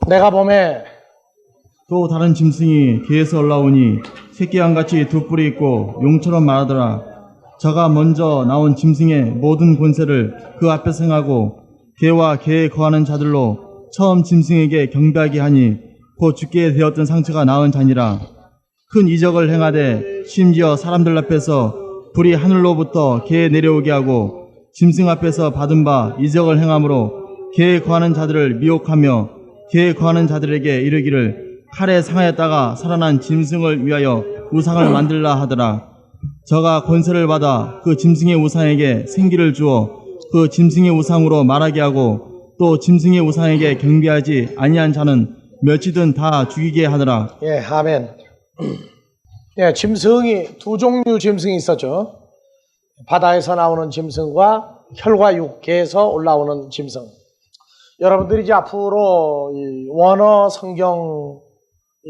내가 봄에 또 다른 짐승이 개에서 올라오니 새끼양같이 두 뿔이 있고 용처럼 말하더라. 저가 먼저 나온 짐승의 모든 권세를 그 앞에서 행하고 개와 개에 거하는 자들로 처음 짐승에게 경배하게 하니 곧 죽게 되었던 상처가 나은 자니라. 큰 이적을 행하되 심지어 사람들 앞에서 불이 하늘로부터 개에 내려오게 하고 짐승 앞에서 받은 바 이적을 행함으로 개에 거하는 자들을 미혹하며 개에 거하는 자들에게 이르기를 칼에 상하였다가 살아난 짐승을 위하여 우상을 만들라 하더라. 저가 권세를 받아 그 짐승의 우상에게 생기를 주어 그 짐승의 우상으로 말하게 하고 또 짐승의 우상에게 경배하지 아니한 자는 몇이든 다 죽이게 하더라. 예, 아멘. 예, 짐승이 두 종류 짐승이 있었죠. 바다에서 나오는 짐승과 혈과 육계에서 올라오는 짐승. 여러분들이 이제 앞으로 이 원어 성경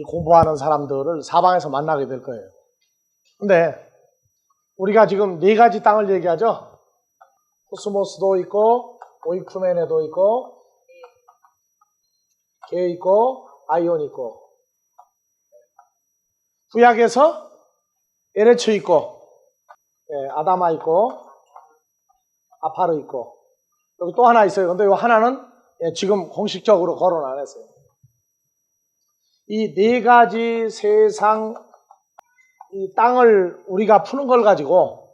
공부하는 사람들을 사방에서 만나게 될 거예요. 근데 우리가 지금 네 가지 땅을 얘기하죠. 코스모스도 있고 오이쿠메네도 있고 개 있고 아이온 있고 구약에서 에레츠 있고 아다마 있고 아파르 있고 여기 또 하나 있어요. 근데 이 하나는 지금 공식적으로 거론 안 했어요. 이 네 가지 세상 이 땅을 우리가 푸는 걸 가지고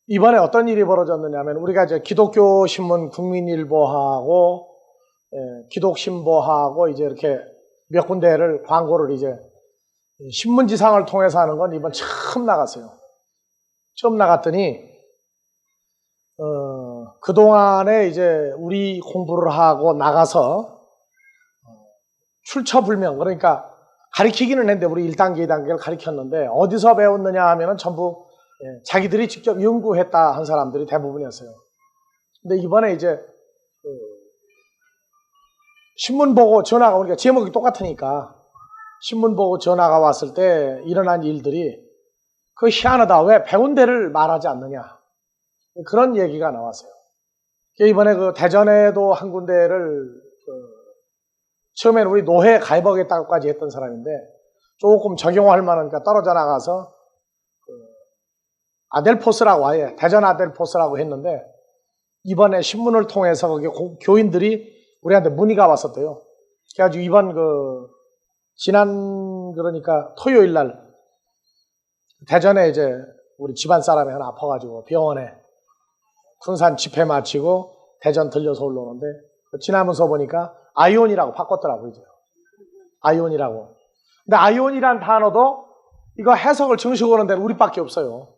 이번에 어떤 일이 벌어졌느냐면 우리가 이제 기독교 신문 국민일보하고 기독신보하고 이제 이렇게 몇 군데를 광고를 이제 신문지상을 통해서 하는 건 이번 처음 나갔어요. 처음 나갔더니 그동안에 이제 우리 공부를 하고 나가서 출처불명, 그러니까 가르치기는 했는데 우리 1단계, 2단계를 가르쳤는데 어디서 배웠느냐 하면은 전부 자기들이 직접 연구했다 한 사람들이 대부분이었어요. 근데 이번에 이제 신문 보고 전화가 오니까 제목이 똑같으니까 신문 보고 전화가 왔을 때 일어난 일들이 그 희한하다. 왜 배운 데를 말하지 않느냐. 그런 얘기가 나왔어요. 이번에 그 대전에도 한 군데를 처음에는 우리 노회에 가입하겠다고까지 했던 사람인데 조금 적용할 만하니까 떨어져 나가서 아델포스라고 아예 대전 아델포스라고 했는데 이번에 신문을 통해서 거기 교인들이 우리한테 문의가 왔었대요. 그래가지고 이번 지난 그러니까 토요일 날 대전에 이제 우리 집안 사람이 하나 아파가지고 병원에 군산 집회 마치고 대전 들려서 올라오는데 지나면서 보니까 아이온이라고 바꿨더라고요. 이제. 아이온이라고. 근데 아이온이란 단어도 이거 해석을 정식으로 하는 데는 우리밖에 없어요.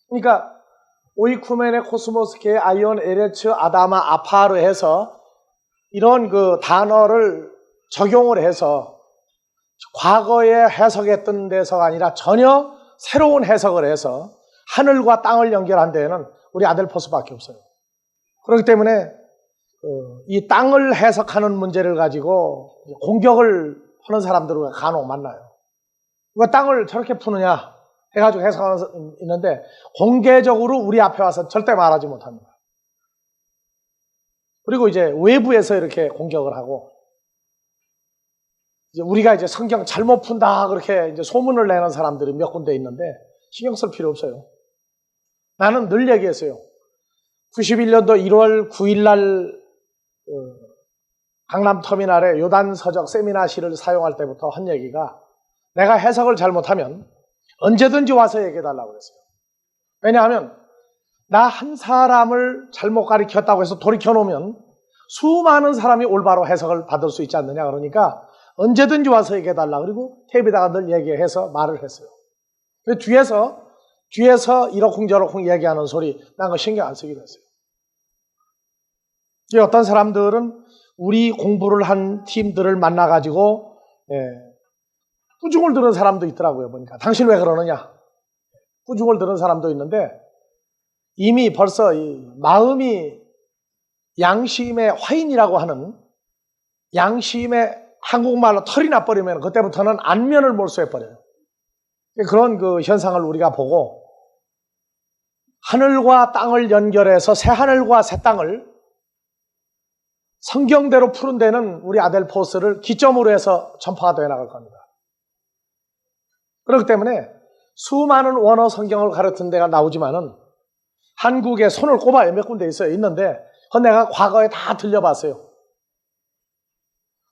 그러니까 오이쿠메네, 코스모스, 개, 아이온, 에레츠, 아다마, 아파르 해서 이런 그 단어를 적용을 해서 과거에 해석했던 데서가 아니라 전혀 새로운 해석을 해서 하늘과 땅을 연결한 데에는 우리 아델포스밖에 없어요. 그렇기 때문에 이 땅을 해석하는 문제를 가지고 공격을 하는 사람들을 간혹 만나요. 왜 땅을 저렇게 푸느냐 해가지고 해석하는 있는데 공개적으로 우리 앞에 와서 절대 말하지 못합니다. 그리고 이제 외부에서 이렇게 공격을 하고 이제 우리가 이제 성경 잘못 푼다 그렇게 이제 소문을 내는 사람들이 몇 군데 있는데 신경 쓸 필요 없어요. 나는 늘 얘기했어요. 91년도 1월 9일 날 강남터미널에 요단서적 세미나실을 사용할 때부터 한 얘기가 내가 해석을 잘못하면 언제든지 와서 얘기해달라고 그랬어요. 왜냐하면 나 한 사람을 잘못 가르쳤다고 해서 돌이켜놓으면 수많은 사람이 올바로 해석을 받을 수 있지 않느냐. 그러니까 언제든지 와서 얘기해달라. 그리고 탭에다가 늘 얘기해서 말을 했어요. 뒤에서 이러쿵저러쿵 얘기하는 소리 난 거 신경 안 쓰기로 했어요. 어떤 사람들은 우리 공부를 한 팀들을 만나가지고 꾸중을 들은 사람도 있더라고요. 보니까 당신 왜 그러느냐 꾸중을 들은 사람도 있는데 이미 벌써 이 마음이 양심의 화인이라고 하는 양심의 한국말로 털이 나버리면 그때부터는 안면을 몰수해버려요. 그런 그 현상을 우리가 보고 하늘과 땅을 연결해서 새 하늘과 새 땅을 성경대로 푸른 데는 우리 아델포스를 기점으로 해서 전파가 되어 나갈 겁니다. 그렇기 때문에 수많은 원어 성경을 가르친 데가 나오지만은 한국에 손을 꼽아야 몇 군데 있는데 그건 내가 과거에 다 들려봤어요.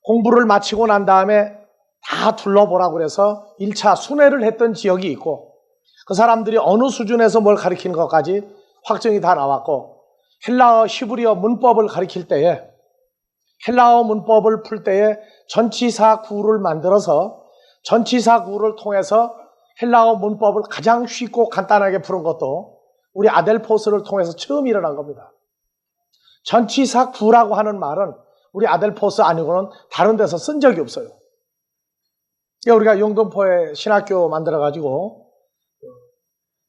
공부를 마치고 난 다음에 다 둘러보라고 그래서 1차 순회를 했던 지역이 있고 그 사람들이 어느 수준에서 뭘 가르치는 것까지 확정이 다 나왔고 헬라어 히브리어 문법을 가르칠 때에 헬라어 문법을 풀 때에 전치사 구를 만들어서 전치사 구를 통해서 헬라어 문법을 가장 쉽고 간단하게 푸는 것도 우리 아델포스를 통해서 처음 일어난 겁니다. 전치사 구라고 하는 말은 우리 아델포스 아니고는 다른 데서 쓴 적이 없어요. 우리가 영등포에 신학교 만들어가지고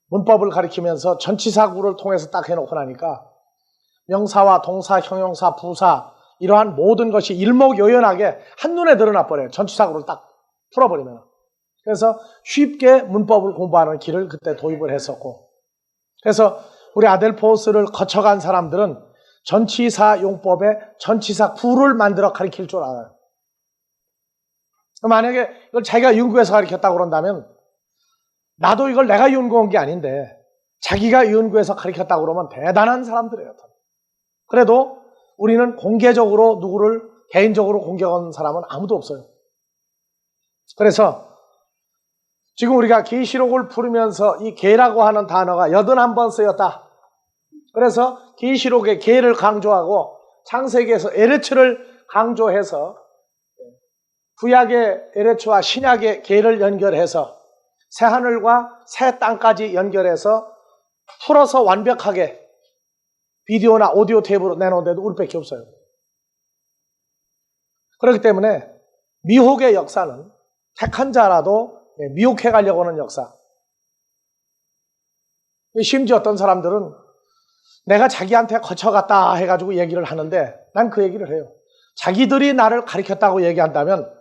문법을 가리키면서 전치사 구를 통해서 딱 해놓고 나니까 명사와 동사, 형용사, 부사 이러한 모든 것이 일목요연하게 한눈에 드러나 버려요. 전치사 구를 딱 풀어버리면. 그래서 쉽게 문법을 공부하는 길을 그때 도입을 했었고 그래서 우리 아델포스를 거쳐간 사람들은 전치사 용법에 전치사 구를 만들어 가르칠 줄 알아요. 만약에 이걸 자기가 연구해서 가르쳤다고 그런다면 나도 이걸 내가 연구한 게 아닌데 자기가 연구해서 가르쳤다고 그러면 대단한 사람들이에요. 그래도 우리는 공개적으로 누구를 개인적으로 공격한 사람은 아무도 없어요. 그래서 지금 우리가 계시록을 풀으면서 이 계라고 하는 단어가 81번 쓰였다. 그래서 계시록의 계를 강조하고 창세기에서 에레츠를 강조해서 구약의 에레츠와 신약의 계를 연결해서 새하늘과 새 땅까지 연결해서 풀어서 완벽하게 비디오나 오디오 테이프로 내놓은 데도 우리밖에 없어요. 그렇기 때문에 미혹의 역사는 택한 자라도 미혹해 가려고 하는 역사. 심지어 어떤 사람들은 내가 자기한테 거쳐갔다 해가지고 얘기를 하는데 난 그 얘기를 해요. 자기들이 나를 가르쳤다고 얘기한다면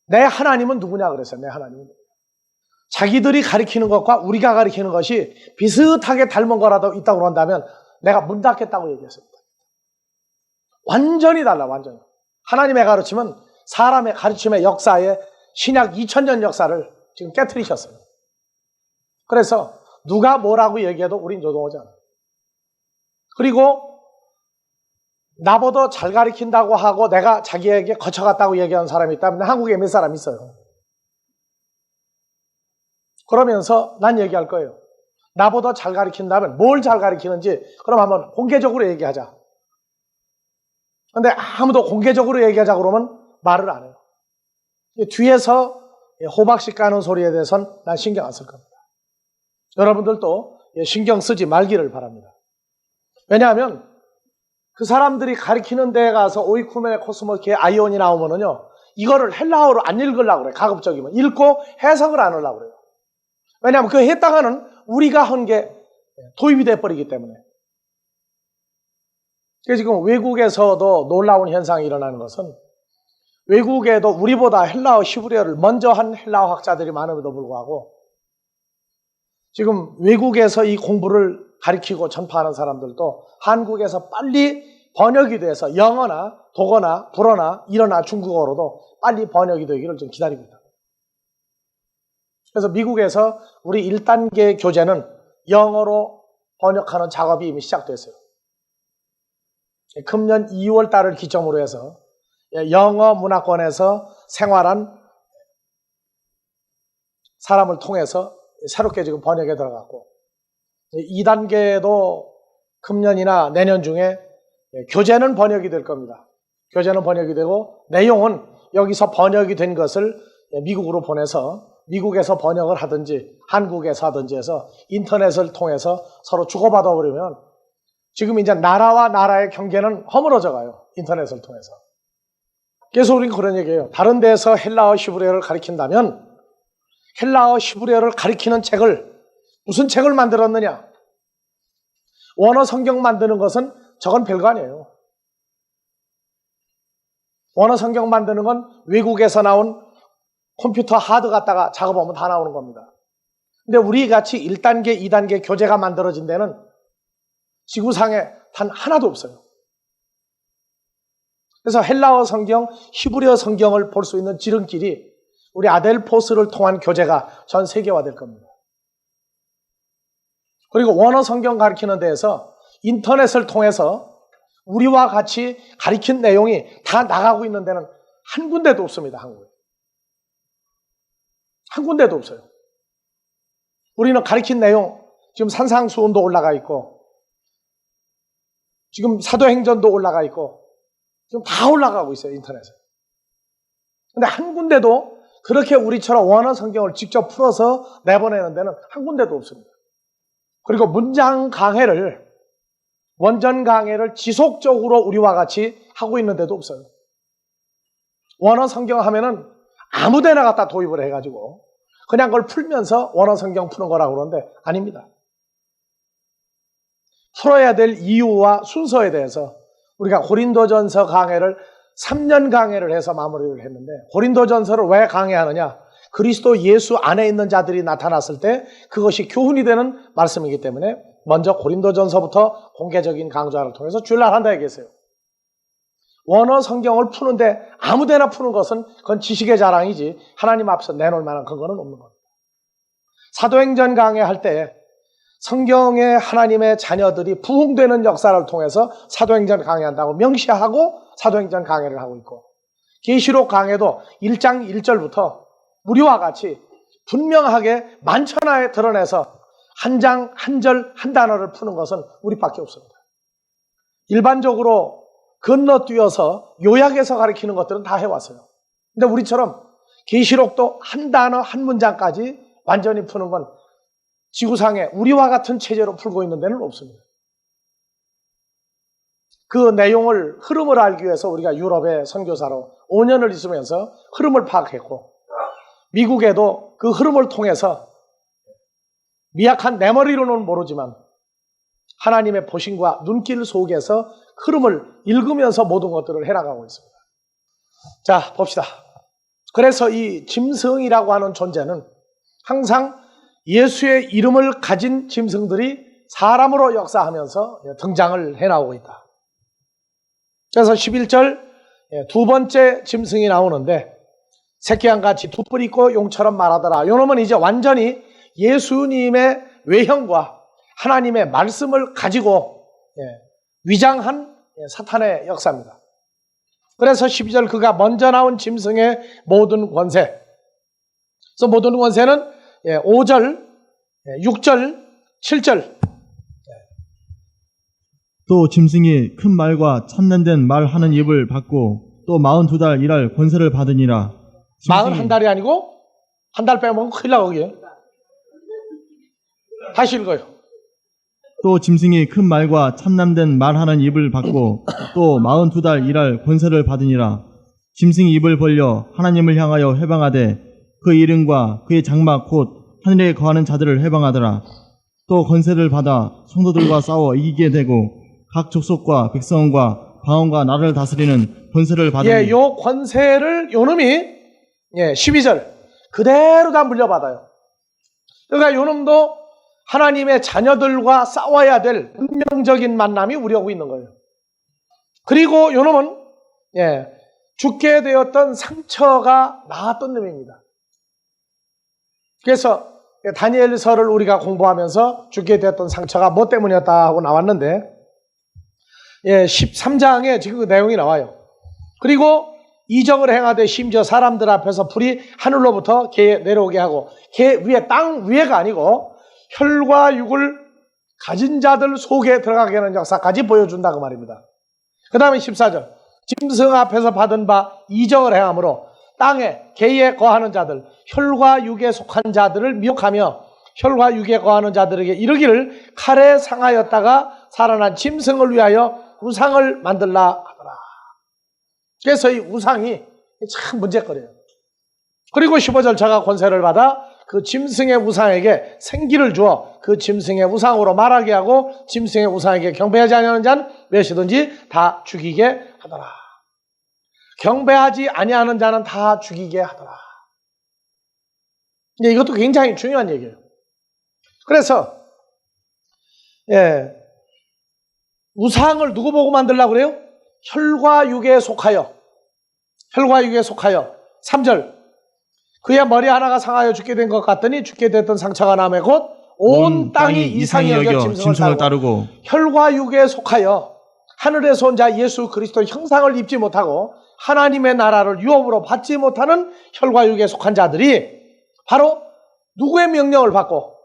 내 하나님은 누구냐 그랬어요. 내 하나님은. 자기들이 가르치는 것과 우리가 가르치는 것이 비슷하게 닮은 거라도 있다고 그런다면 내가 문 닫겠다고 얘기했습니다. 완전히 달라, 완전히. 하나님의 가르침은 사람의 가르침의 역사에 신약 2000년 역사를 지금 깨트리셨어요. 그래서 누가 뭐라고 얘기해도 우린 조동하지 않아요. 그리고 나보다 잘 가르친다고 하고 내가 자기에게 거쳐갔다고 얘기하는 사람이 있다면 한국에 몇 사람 있어요. 그러면서 난 얘기할 거예요. 나보다 잘 가르친다면 뭘 잘 가르치는지 그럼 한번 공개적으로 얘기하자. 그런데 아무도 공개적으로 얘기하자 그러면 말을 안 해요. 뒤에서 호박씨 까는 소리에 대해서는 난 신경 안 쓸 겁니다. 여러분들도 신경 쓰지 말기를 바랍니다. 왜냐하면 그 사람들이 가르치는 데에 가서 오이쿠메네 코스모스의 아이온이 나오면은요, 이거를 헬라어로 안 읽으려고 그래요. 가급적이면. 읽고 해석을 안 하려고 그래요. 왜냐하면 그 해당하는 우리가 한 게 도입이 돼버리기 때문에. 그래서 지금 외국에서도 놀라운 현상이 일어나는 것은 외국에도 우리보다 헬라어 히브리어를 먼저 한 헬라어 학자들이 많음에도 불구하고 지금 외국에서 이 공부를 가르치고 전파하는 사람들도 한국에서 빨리 번역이 돼서 영어나 독어나 불어나 일어나 중국어로도 빨리 번역이 되기를 좀 기다리고 있다. 그래서 미국에서 우리 1단계 교재는 영어로 번역하는 작업이 이미 시작됐어요. 금년 2월 달을 기점으로 해서 영어 문화권에서 생활한 사람을 통해서 새롭게 지금 번역에 들어갔고 2단계도 금년이나 내년 중에 교재는 번역이 될 겁니다. 교재는 번역이 되고 내용은 여기서 번역이 된 것을 미국으로 보내서 미국에서 번역을 하든지 한국에서 하든지 해서 인터넷을 통해서 서로 주고받아 버리면 지금 이제 나라와 나라의 경계는 허물어져 가요. 인터넷을 통해서. 그래서 우리는 그런 얘기예요. 다른 데서 헬라어 히브리어를 가르친다면 헬라어 히브리어를 가르치는 책을 무슨 책을 만들었느냐? 원어 성경 만드는 것은 저건 별거 아니에요. 원어 성경 만드는 건 외국에서 나온 컴퓨터 하드 갖다가 작업하면 다 나오는 겁니다. 근데 우리 같이 1단계, 2단계 교재가 만들어진 데는 지구상에 단 하나도 없어요. 그래서 헬라어 성경, 히브리어 성경을 볼 수 있는 지름길이 우리 아델포스를 통한 교재가 전 세계화될 겁니다. 그리고 원어 성경 가르치는 데에서 인터넷을 통해서 우리와 같이 가르친 내용이 다 나가고 있는 데는 한 군데도 없습니다. 한국에. 한 군데도 없어요. 우리는 가르친 내용, 지금 산상수훈도 올라가 있고, 지금 사도행전도 올라가 있고, 지금 다 올라가고 있어요, 인터넷에. 근데 한 군데도 그렇게 우리처럼 원어 성경을 직접 풀어서 내보내는 데는 한 군데도 없습니다. 그리고 문장 강해를, 원전 강해를 지속적으로 우리와 같이 하고 있는 데도 없어요. 원어 성경 하면은 아무 데나 갖다 도입을 해가지고 그냥 그걸 풀면서 원어 성경 푸는 거라고 그러는데 아닙니다. 풀어야 될 이유와 순서에 대해서 우리가 고린도전서 강해를 3년 강해를 해서 마무리를 했는데, 고린도전서를 왜 강해하느냐? 그리스도 예수 안에 있는 자들이 나타났을 때 그것이 교훈이 되는 말씀이기 때문에 먼저 고린도전서부터 공개적인 강좌를 통해서 주일날 한다 얘기했어요. 원어 성경을 푸는데 아무 데나 푸는 것은 그건 지식의 자랑이지 하나님 앞에서 내놓을 만한 근거는 없는 겁니다. 사도행전 강해할 때 성경의 하나님의 자녀들이 부흥되는 역사를 통해서 사도행전 강해한다고 명시하고 사도행전 강해를 하고 있고, 계시록 강해도 1장 1절부터 우리와 같이 분명하게 만천하에 드러내서 한 장, 한 절, 한 단어를 푸는 것은 우리밖에 없습니다. 일반적으로 건너뛰어서 요약해서 가르치는 것들은 다 해왔어요. 근데 우리처럼 계시록도 한 단어, 한 문장까지 완전히 푸는 건 지구상에 우리와 같은 체제로 풀고 있는 데는 없습니다. 그 내용을, 흐름을 알기 위해서 우리가 유럽의 선교사로 5년을 있으면서 흐름을 파악했고, 미국에도 그 흐름을 통해서 미약한 내 머리로는 모르지만 하나님의 보신과 눈길 속에서 흐름을 읽으면서 모든 것들을 해나가고 있습니다. 자, 봅시다. 그래서 이 짐승이라고 하는 존재는 항상 예수의 이름을 가진 짐승들이 사람으로 역사하면서 등장을 해나오고 있다. 그래서 11절 두 번째 짐승이 나오는데, 새끼양같이 두 뿔 있고 용처럼 말하더라. 이놈은 이제 완전히 예수님의 외형과 하나님의 말씀을 가지고 위장한 사탄의 역사입니다. 그래서 12절 그가 먼저 나온 짐승의 모든 권세. 그래서 모든 권세는 5절, 6절, 7절. 또 짐승이 큰 말과 참는된 말하는 입을 받고 또 42달 일할 권세를 받으니라. 41달이 아니고 한 달 빼먹으면 큰일 나 거기에. 다시 읽어요. 또 짐승이 큰 말과 참남된 말하는 입을 받고 또 42달 일할 권세를 받으니라. 짐승이 입을 벌려 하나님을 향하여 해방하되 그 이름과 그의 장막 곧 하늘에 거하는 자들을 해방하더라. 또 권세를 받아 성도들과 싸워 이기게 되고 각 족속과 백성과 방언과 나라를 다스리는 권세를 받으니. 요 권세를 요놈이 12절 그대로 다 물려받아요. 그러니까 요놈도 하나님의 자녀들과 싸워야 될 운명적인 만남이 우리 오고 있는 거예요. 그리고 요놈은 죽게 되었던 상처가 나았던 놈입니다. 그래서 다니엘서를 우리가 공부하면서 죽게 되었던 상처가 뭐 때문이었다 하고 나왔는데 13장에 지금 그 내용이 나와요. 그리고 이적을 행하되 심지어 사람들 앞에서 불이 하늘로부터 개에 내려오게 하고, 개 위에, 땅 위에가 아니고 혈과 육을 가진 자들 속에 들어가게 하는 역사까지 보여준다 그 말입니다. 그 다음에 14절 짐승 앞에서 받은 바 이적을 행함으로 땅에 개에 거하는 자들, 혈과 육에 속한 자들을 미혹하며 혈과 육에 거하는 자들에게 이르기를 칼에 상하였다가 살아난 짐승을 위하여 우상을 만들라 하더라. 그래서 이 우상이 참 문제거리예요. 그리고 15절 자가 권세를 받아 그 짐승의 우상에게 생기를 주어 그 짐승의 우상으로 말하게 하고 짐승의 우상에게 경배하지 아니하는 자는 몇이든지 다 죽이게 하더라. 경배하지 아니하는 자는 다 죽이게 하더라. 이것도 굉장히 중요한 얘기예요. 그래서 우상을 누구 보고 만들려고 그래요? 혈과 육에 속하여 3절 그의 머리 하나가 상하여 죽게 된 것 같더니 죽게 됐던 상처가 남에 곧 온 땅이 이상히 여겨 짐승을 따르고 혈과 육에 속하여 하늘에서 온 자 예수 그리스도 형상을 입지 못하고 하나님의 나라를 유업으로 받지 못하는 혈과 육에 속한 자들이 바로 누구의 명령을 받고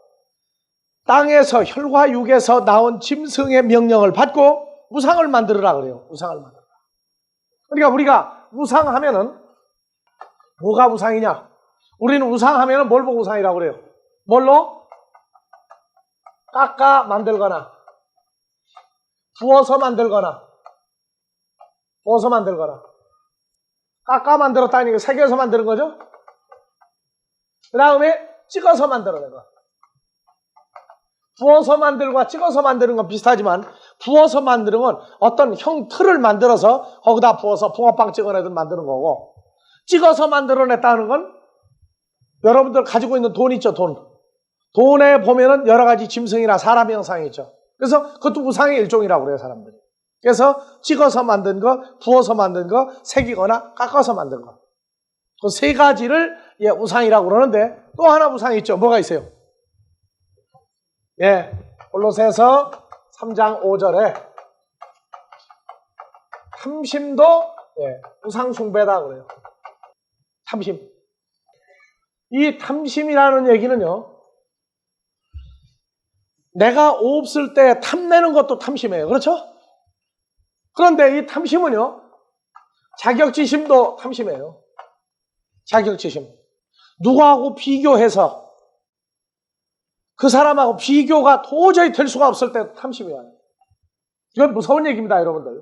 땅에서 혈과 육에서 나온 짐승의 명령을 받고 우상을 만들으라 그래요. 우상을 만들어라. 그러니까 우리가 우상하면은 뭐가 우상이냐? 우리는 우상하면은 뭘 보고 우상이라고 그래요? 뭘로? 깎아 만들거나 부어서 만들거나 깎아 만들었다니 새겨서 만드는 거죠. 그 다음에 찍어서 만들어낸 거. 부어서 만들과 찍어서 만드는 건 비슷하지만 부어서 만드는 건 어떤 형틀을 만들어서 거기다 부어서 붕어빵 찍어내듯 만드는 거고, 찍어서 만들어냈다는 건 여러분들 가지고 있는 돈 있죠. 돈에 보면은 여러 가지 짐승이나 사람 형상이 있죠. 그래서 그것도 우상의 일종이라고 그래요, 사람들이. 그래서 찍어서 만든 거, 부어서 만든 거, 새기거나 깎아서 만든 거. 그 세 가지를 우상이라고 그러는데 또 하나 우상이 있죠. 뭐가 있어요? 골로새서 3장 5절에 탐심도 우상 숭배다 그래요. 탐심. 이 탐심이라는 얘기는요, 내가 없을 때 탐내는 것도 탐심이에요. 그렇죠? 그런데 이 탐심은요, 자격지심도 탐심이에요. 자격지심. 누구하고 비교해서 그 사람하고 비교가 도저히 될 수가 없을 때 탐심이 와요. 이건 무서운 얘기입니다, 여러분들.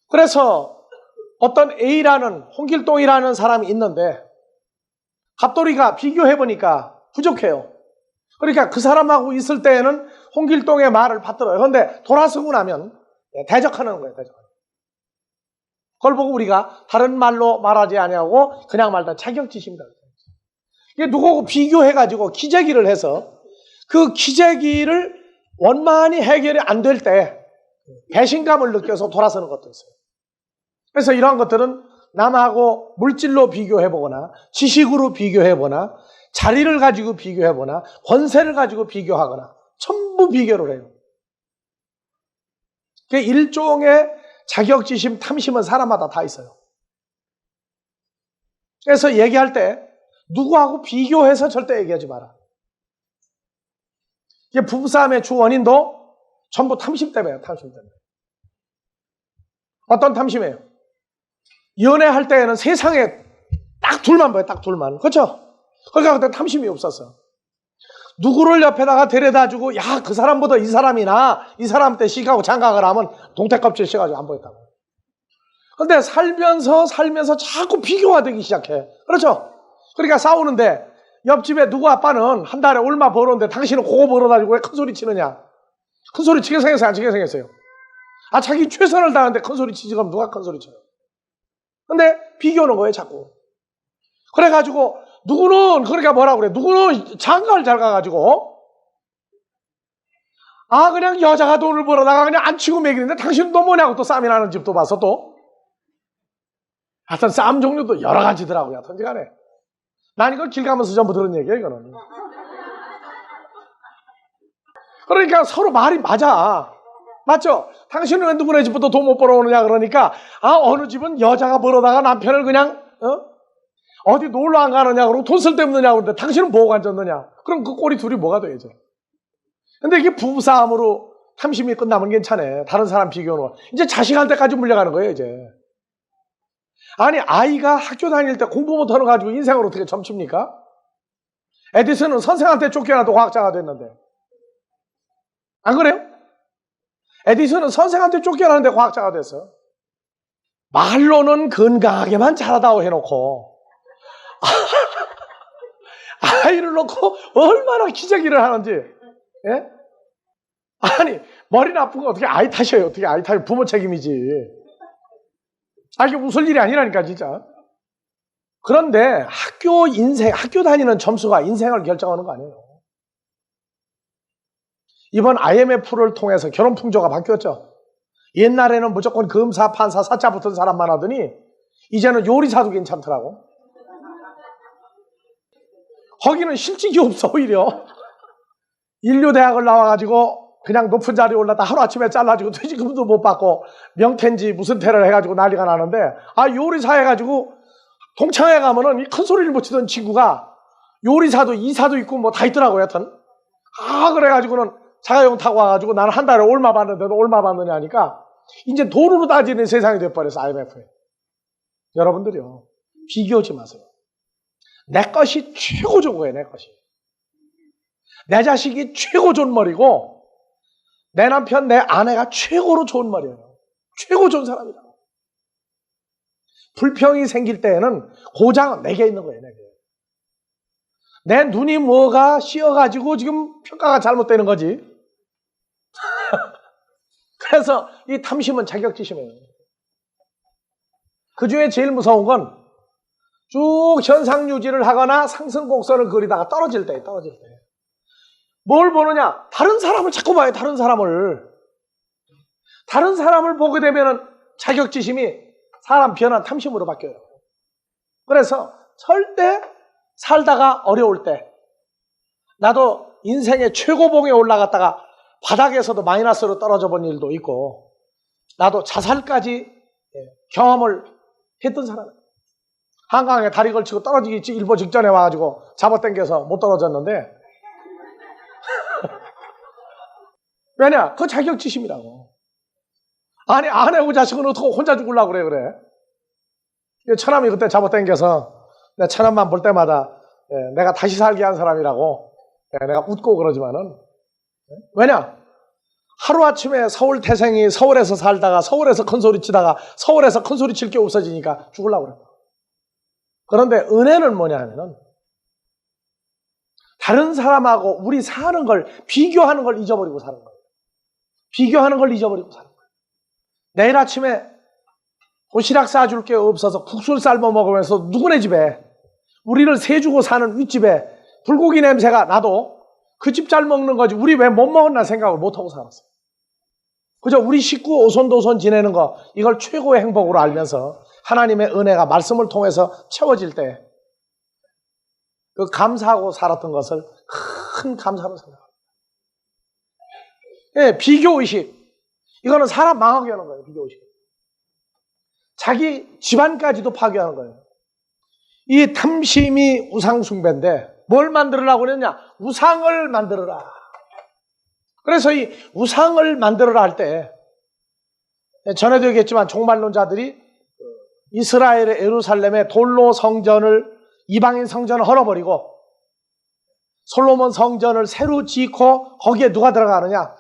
그래서 어떤 A라는 홍길동이라는 사람이 있는데 갑돌이가 비교해보니까 부족해요. 그러니까 그 사람하고 있을 때에는 홍길동의 말을 받들어요. 그런데 돌아서고 나면 대적하는 거예요. 대적. 그걸 보고 우리가 다른 말로 말하지 아니하고 그냥 말다 자격지심이다. 이게 누구하고 비교해가지고 기재기를 해서 그 기재기를 원만히 해결이 안 될 때 배신감을 느껴서 돌아서는 것도 있어요. 그래서 이러한 것들은 남하고 물질로 비교해보거나 지식으로 비교해보거나 자리를 가지고 비교해보거나 권세를 가지고 비교하거나 전부 비교를 해요. 일종의 자격지심, 탐심은 사람마다 다 있어요. 그래서 얘기할 때 누구하고 비교해서 절대 얘기하지 마라. 이게 부부싸움의 주 원인도 전부 탐심 때문에요. 탐심 때문에. 어떤 탐심이에요? 연애할 때에는 세상에 딱 둘만 봐요. 딱 둘만. 그렇죠? 그러니까 그때 탐심이 없었어. 누구를 옆에다가 데려다주고 야, 그 사람보다 이 사람이나 이 사람한테 시가고 장가가라 하면 동태껍질 씌가지고 안 보였다고. 그런데 살면서 자꾸 비교가 되기 시작해. 그렇죠? 그러니까 싸우는데 옆집에 누구 아빠는 한 달에 얼마 벌었는데 당신은 그거 벌어가지고 왜 큰 소리 치느냐? 큰 소리 치게 생겼어요? 안 치게 생겼어요? 자기 최선을 다하는데 큰 소리 치지 그럼 누가 큰 소리 쳐요? 근데 비교하는 거예요, 자꾸. 그래가지고 누구는 그러니까 뭐라고 그래? 누구는 장가를 잘 가가지고 그냥 여자가 돈을 벌어다가 그냥 안 치고 먹이는데 당신은 또 뭐냐고 또 싸움이 나는 집도 봐서 또 하여튼 싸움 종류도 여러 가지더라고요. 하여튼 간에 난 이걸 길 가면서 전부 들은 얘기예요, 이거는. 그러니까 서로 말이 맞아. 맞죠? 당신은 왜 누구네 집부터 돈 못 벌어오느냐 그러니까 어느 집은 여자가 벌어다가 남편을 그냥 어디 놀러 안 가느냐 그러고 돈 쓸 데 없느냐 그러는데 당신은 뭐가 앉았느냐? 그럼 그 꼴이 둘이 뭐가 돼야죠? 근데 이게 부부싸움으로 탐심이 끝나면 괜찮아. 다른 사람 비교는 이제 자식한테까지 물려가는 거예요, 이제. 아니, 아이가 학교 다닐 때 공부 못하는 거 가지고 인생을 어떻게 점칩니까? 에디슨은 선생한테 쫓겨나도 과학자가 됐는데. 안 그래요? 에디슨은 선생한테 쫓겨나는데 과학자가 됐어. 말로는 건강하게만 자라다오 해놓고 아이를 놓고 얼마나 기저귀를 하는지. 예? 아니, 머리 나쁜 거 어떻게 아이 탓이에요? 어떻게 아이 탓이 부모 책임이지. 이게 웃을 일이 아니라니까, 진짜. 그런데 학교 다니는 점수가 인생을 결정하는 거 아니에요. 이번 IMF를 통해서 결혼 풍조가 바뀌었죠. 옛날에는 무조건 검사, 판사, 사자 붙은 사람만 하더니 이제는 요리사도 괜찮더라고. 거기는 실직이 없어. 오히려 인류대학을 나와가지고 그냥 높은 자리에 올랐다 하루아침에 잘라지고 퇴직금도 못 받고 명태인지 무슨 태를 해가지고 난리가 나는데, 요리사 해가지고 동창회 가면은 이 큰 소리를 못 치던 친구가 요리사도 이사도 있고 뭐 다 있더라고요. 여튼 그래가지고는 자가용 타고 와가지고 나는 한 달에 얼마 받는데도 얼마 받느냐 하니까 이제 돈으로 따지는 세상이 돼버렸어. IMF에. 여러분들이요, 비교하지 마세요. 내 것이 최고 좋은 거예요. 내 것이. 내 자식이 최고 좋은 머리고 내 남편, 내 아내가 최고로 좋은 머리예요. 최고 좋은 사람이라고. 불평이 생길 때에는 고장은 내게 있는 거예요. 내게. 내 눈이 뭐가 씌어가지고 지금 평가가 잘못되는 거지. 그래서 이 탐심은 자격지심이에요. 그 중에 제일 무서운 건 쭉 현상 유지를 하거나 상승 곡선을 그리다가 떨어질 때. 뭘 보느냐? 다른 사람을 자꾸 봐요. 다른 사람을 보게 되면은 자격지심이 사람 변한 탐심으로 바뀌어요. 그래서 절대 살다가 어려울 때, 나도 인생의 최고봉에 올라갔다가 바닥에서도 마이너스로 떨어져 본 일도 있고, 나도 자살까지 경험을 했던 사람이에요. 한강에 다리 걸치고 떨어지기 일보 직전에 와가지고 잡아당겨서 못 떨어졌는데 왜냐? 그 자격지심이라고. 아니, 아내하고 자식은 어떻게 혼자 죽으려고 그래. 처남이 그때 잡아당겨서 내 처남만 볼 때마다 내가 다시 살게 한 사람이라고 내가 웃고 그러지만은, 왜냐? 하루아침에 서울 태생이 서울에서 살다가 서울에서 큰소리 치다가 서울에서 큰소리 칠 게 없어지니까 죽으려고 그래. 그런데 은혜는 뭐냐 하면은 다른 사람하고 우리 사는 걸 비교하는 걸 잊어버리고 사는 거예요. 비교하는 걸 잊어버리고 사는 거예요. 내일 아침에 도시락 싸줄 게 없어서 국수를 삶아 먹으면서 누구네 집에, 우리를 세주고 사는 윗집에 불고기 냄새가 나도 그 집 잘 먹는 거지 우리 왜 못 먹었나 생각을 못하고 살았어요. 그저 우리 식구 오손도손 지내는 거, 이걸 최고의 행복으로 알면서 하나님의 은혜가 말씀을 통해서 채워질 때 그 감사하고 살았던 것을 큰 감사로 생각합니다. 비교의식. 이거는 사람 망하게 하는 거예요. 비교의식. 자기 집안까지도 파괴하는 거예요. 이 탐심이 우상숭배인데 뭘 만들으라고 그랬냐? 우상을 만들어라. 그래서 이 우상을 만들어라 할 때, 전에도 얘기했지만 종말론자들이 이스라엘의 예루살렘의 돌로 성전을, 이방인 성전을 헐어버리고 솔로몬 성전을 새로 짓고 거기에 누가 들어가느냐?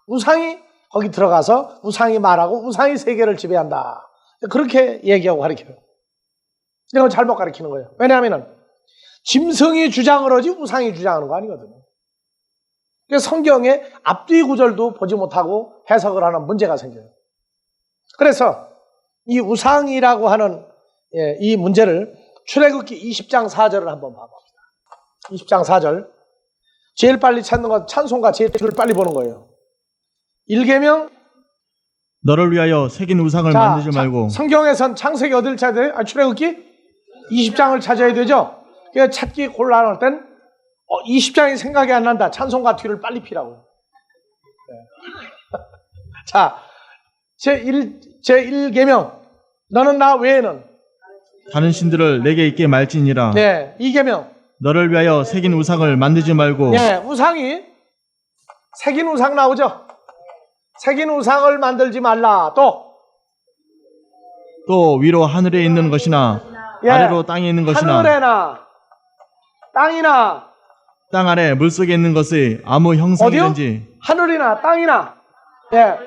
우상이 거기 들어가서 우상이 말하고 우상이 세계를 지배한다. 그렇게 얘기하고 가르쳐요. 이건 잘못 가르치는 거예요. 왜냐하면 짐승이 주장을 하지 우상이 주장하는 거 아니거든요. 그래서 성경의 앞뒤 구절도 보지 못하고 해석을 하는 문제가 생겨요. 그래서 이 우상이라고 하는 이 문제를 출애굽기 20장 4절을 한번 봐봅시다. 20장 4절. 제일 빨리 찾는 건 찬송가 제일 빨리 보는 거예요. 1계명. 너를 위하여 새긴 우상을 만들지 말고. 성경에선 창세기 어디를 찾아야 돼요? 출애굽기 20장을 찾아야 되죠. 그래서 찾기 곤란할 땐 20장이 생각이 안 난다. 찬송가 뒤를 빨리 피라고요. 자, 제1계명. 너는 나 외에는 다른 신들을 내게 있게 말지니라. 네, 2계명. 너를 위하여 새긴 우상을 만들지 말고. 네, 우상이 새긴 우상 나오죠. 새긴 우상을 만들지 말라. 또 위로 하늘에 있는 것이나 아래로 땅에 있는 것이나 하늘에나 땅이나 땅 아래 물속에 있는 것의 아무 형상이든지. 어디요? 하늘이나 땅이나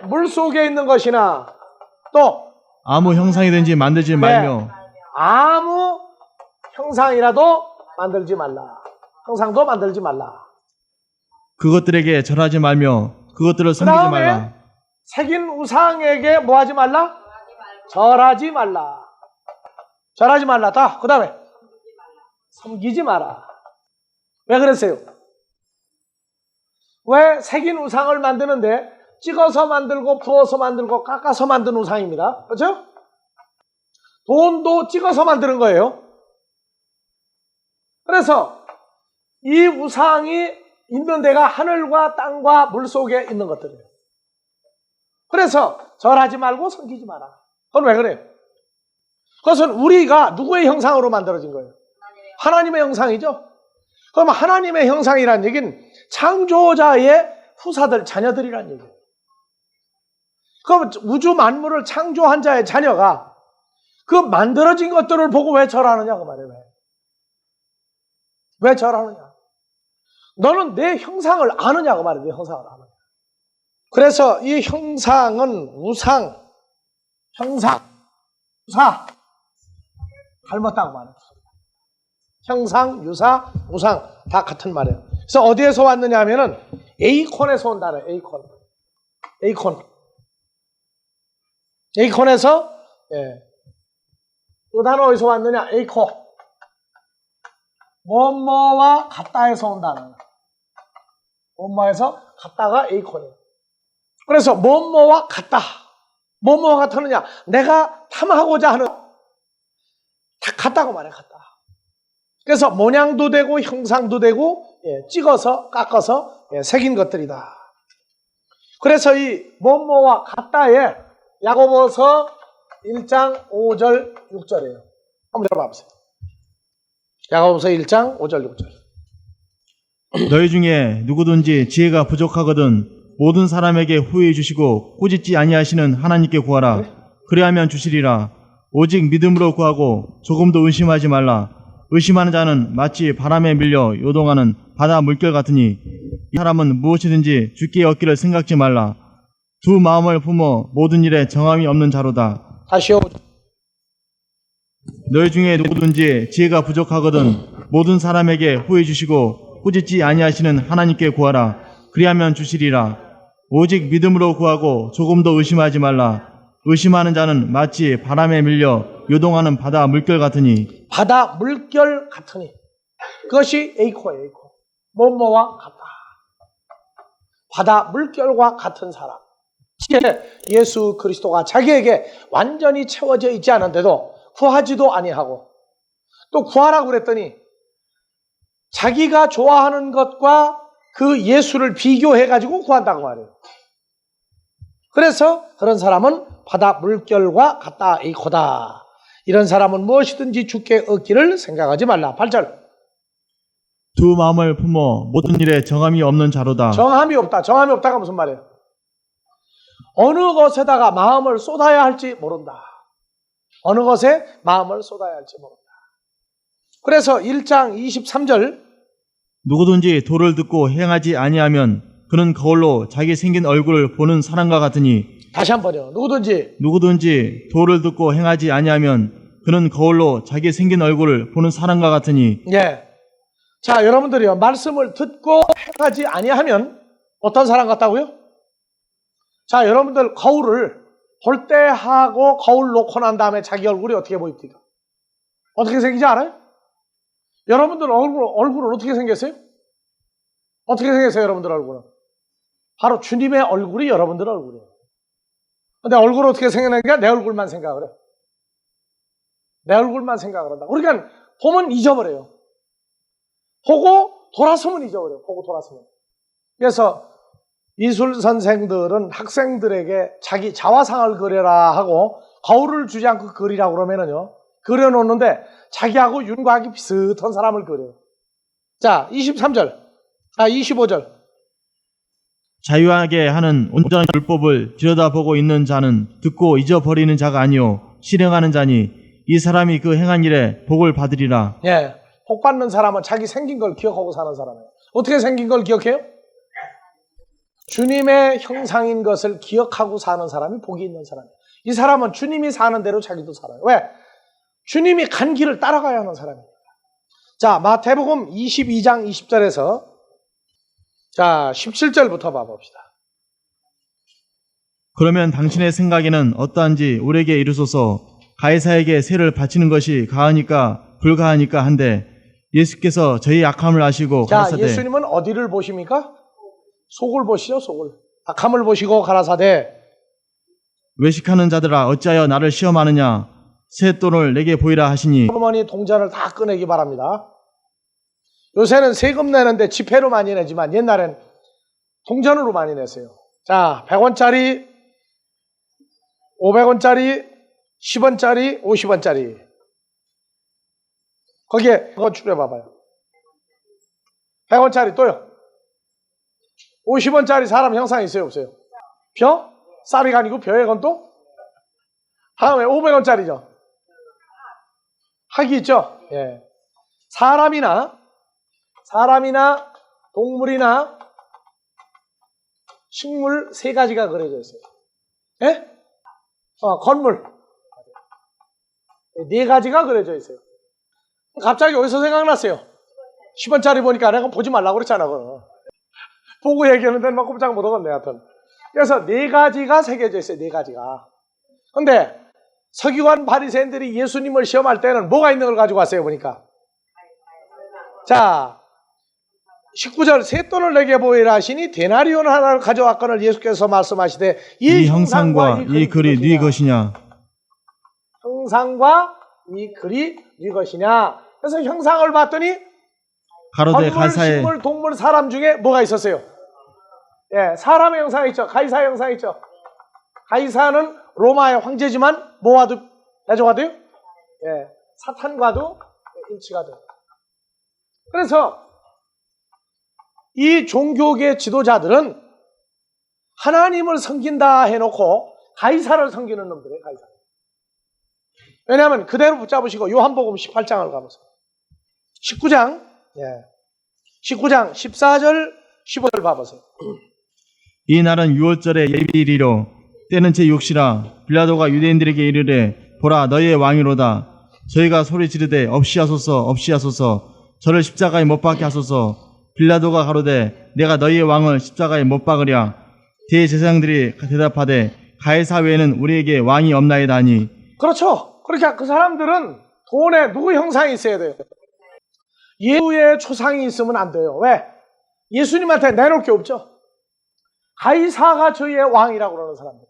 물속에 있는 것이나 또 아무 형상이든지 만들지 말며. 아무 형상이라도 만들지 말라. 형상도 만들지 말라. 그것들에게 절하지 말며 그것들을 섬기지 말라. 새긴 우상에게 뭐 하지 말라? 절하지 말라. 절하지 말라. 그 다음에 섬기지 마라. 왜 그랬어요? 왜 새긴 우상을 만드는데 찍어서 만들고 부어서 만들고 깎아서 만든 우상입니다. 그렇죠? 돈도 찍어서 만드는 거예요. 그래서 이 우상이 있는 데가 하늘과 땅과 물속에 있는 것들이에요. 그래서 절하지 말고 섬기지 마라. 그건 왜 그래요? 그것은 우리가 누구의 형상으로 만들어진 거예요? 하나님의 형상이죠. 그럼 하나님의 형상이란 얘기는 창조자의 후사들, 자녀들이란 얘기예요. 그럼 우주 만물을 창조한 자의 자녀가 그 만들어진 것들을 보고 왜 절하느냐 그 말이에요. 왜 절하느냐? 너는 내 형상을 아느냐 그 말이에요. 내 형상을 아느냐. 그래서 이 형상은 우상, 형상, 유사 닮았다고 말해요. 형상, 유사, 우상 다 같은 말이에요. 그래서 어디에서 왔느냐 하면은 에이콘에서 온다는 에이콘. 에이콘에서 이 단어 어디서 왔느냐? 에이코. 뭐뭐와 같다에서 온다는. 뭐뭐에서 같다가 에이콘이에요. 그래서 뭐뭐와 같다. 뭐뭐와 같으느냐? 내가 탐하고자 하는 다 같다고 말해. 같다. 그래서 모양도 되고 형상도 되고 찍어서 깎아서 새긴 것들이다. 그래서 이 뭐뭐와 같다에 야고보서 1장 5절 6절이에요. 한번 들어봐보세요. 야고보서 1장 5절 6절. 너희 중에 누구든지 지혜가 부족하거든 모든 사람에게 후회해 주시고 꾸짖지 아니하시는 하나님께 구하라. 그리하면 주시리라. 오직 믿음으로 구하고 조금도 의심하지 말라. 의심하는 자는 마치 바람에 밀려 요동하는 바다 물결 같으니 이 사람은 무엇이든지 주께 얻기를 생각지 말라. 두 마음을 품어 모든 일에 정함이 없는 자로다. 다시요. 너희 중에 누구든지 지혜가 부족하거든 모든 사람에게 후회 주시고 꾸짖지 아니하시는 하나님께 구하라. 그리하면 주시리라. 오직 믿음으로 구하고 조금도 의심하지 말라. 의심하는 자는 마치 바람에 밀려 요동하는 바다 물결 같으니. 바다 물결 같으니. 그것이 에이코예요. 에이코. 뭐뭐와 같다. 바다 물결과 같은 사람. 예수 그리스도가 자기에게 완전히 채워져 있지 않은데도 구하지도 아니하고 또 구하라고 그랬더니 자기가 좋아하는 것과 그 예수를 비교해가지고 구한다고 말해요. 그래서 그런 사람은 바다 물결과 같다. 에이코다. 이런 사람은 무엇이든지 주께 얻기를 생각하지 말라. 8절. 두 마음을 품어 모든 일에 정함이 없는 자로다. 정함이 없다. 정함이 없다가 무슨 말이에요? 어느 것에다가 마음을 쏟아야 할지 모른다. 어느 것에 마음을 쏟아야 할지 모른다. 그래서 1장 23절. 누구든지 도를 듣고 행하지 아니하면 그는 거울로 자기 생긴 얼굴을 보는 사람과 같으니. 다시 한번요. 누구든지 도를 듣고 행하지 아니하면 그는 거울로 자기 생긴 얼굴을 보는 사람과 같으니. 예. 자, 여러분들이요. 말씀을 듣고 행하지 아니하면 어떤 사람 같다고요? 자, 여러분들 거울을 볼 때 하고 거울 놓고 난 다음에 자기 얼굴이 어떻게 보입니까? 어떻게 생기지 않아요? 여러분들 얼굴은 어떻게 생겼어요? 어떻게 생겼어요, 여러분들 얼굴은? 바로 주님의 얼굴이 여러분들 얼굴이에요. 근데 얼굴 어떻게 생겼는가? 내 얼굴만 생각을 해. 내 얼굴만 생각을 한다. 그러니까 보면 잊어버려요. 보고 돌아서면 잊어버려요. 보고 돌아서면. 그래서 미술 선생들은 학생들에게 자기 자화상을 그려라 하고 거울을 주지 않고 그리라고 그러면은요. 그려놓는데 자기하고 윤곽이 비슷한 사람을 그려요. 자, 25절. 자유하게 하는 온전한 율법을 들여다보고 있는 자는 듣고 잊어버리는 자가 아니요 실행하는 자니 이 사람이 그 행한 일에 복을 받으리라. 예, 복 받는 사람은 자기 생긴 걸 기억하고 사는 사람이에요. 어떻게 생긴 걸 기억해요? 주님의 형상인 것을 기억하고 사는 사람이 복이 있는 사람이에요. 이 사람은 주님이 사는 대로 자기도 살아요. 왜? 주님이 간 길을 따라가야 하는 사람입니다. 자, 마태복음 22장 20절에서 자 17절부터 봐봅시다. 그러면 당신의 생각에는 어떠한지 우리에게 이르소서. 가이사에게 세를 바치는 것이 가하니까 불가하니까 한데 예수께서 저희 약함을 아시고 자, 가라사대. 예수님은 어디를 보십니까? 속을 보시죠, 속을. 악함을 보시고 가라사대 외식하는 자들아 어찌하여 나를 시험하느냐 새 돈을 내게 보이라 하시니 솔로몬이 동전을 다 꺼내기 바랍니다. 요새는 세금 내는데 지폐로 많이 내지만 옛날엔 동전으로 많이 냈어요. 자, 100원짜리, 500원짜리, 10원짜리, 50원짜리. 거기에 그거 추려봐봐요. 100원짜리 또요. 50원짜리 사람 형상 있어요, 없어요? 벼? 쌀이가 아니고 벼에 건 또? 다음에 500원짜리죠. 학이 있죠? 예. 사람이나 동물이나 식물 세 가지가 그려져 있어요. 예? 건물. 네 가지가 그려져 있어요. 갑자기 어디서 생각났어요? 10원짜리 보니까 내가 보지 말라고 그랬잖아. 그거. 보고 얘기하는데 막 꼼짝 못 하겠네, 하여튼. 그래서 네 가지가 새겨져 있어요, 네 가지가. 근데 서기관 바리새인들이 예수님을 시험할 때는 뭐가 있는 걸 가지고 왔어요, 보니까. 자, 19절 새 돈을 내게 보이라 하시니 데나리온 하나를 가져왔거늘 예수께서 말씀하시되 이 형상과 이 글이 네 것이냐 형상과 이 글이 네 것이냐. 그래서 형상을 봤더니 가로되 건물, 가이사의 식물, 동물, 사람 중에 뭐가 있었어요? 예, 사람의 형상이 있죠. 가이사의 형상이 있죠. 가이사는 로마의 황제지만 뭐와도 대조가 돼요? 예, 사탄과도 일치가 돼요. 그래서 이 종교계 지도자들은 하나님을 섬긴다 해놓고 가이사를 섬기는 놈들이에요. 가이사. 왜냐하면 그대로 붙잡으시고 요한복음 18장을 가보세요. 19장 14절 15절 봐보세요. 이 날은 유월절의 예비일이로 때는 제 6시라 빌라도가 유대인들에게 이르되 보라 너희의 왕이로다. 저희가 소리 지르되 없이 하소서 없이 하소서 저를 십자가에 못 박게 하소서. 빌라도가 가로되 내가 너희의 왕을 십자가에 못 박으랴. 대제사장들이 대답하되 가이사 외에는 우리에게 왕이 없나이다 하니. 그렇죠. 그러니까 그 사람들은 돈에 누구 형상이 있어야 돼요? 예수의 초상이 있으면 안 돼요. 왜? 예수님한테 내놓을 게 없죠. 가이사가 저희의 왕이라고 그러는 사람들.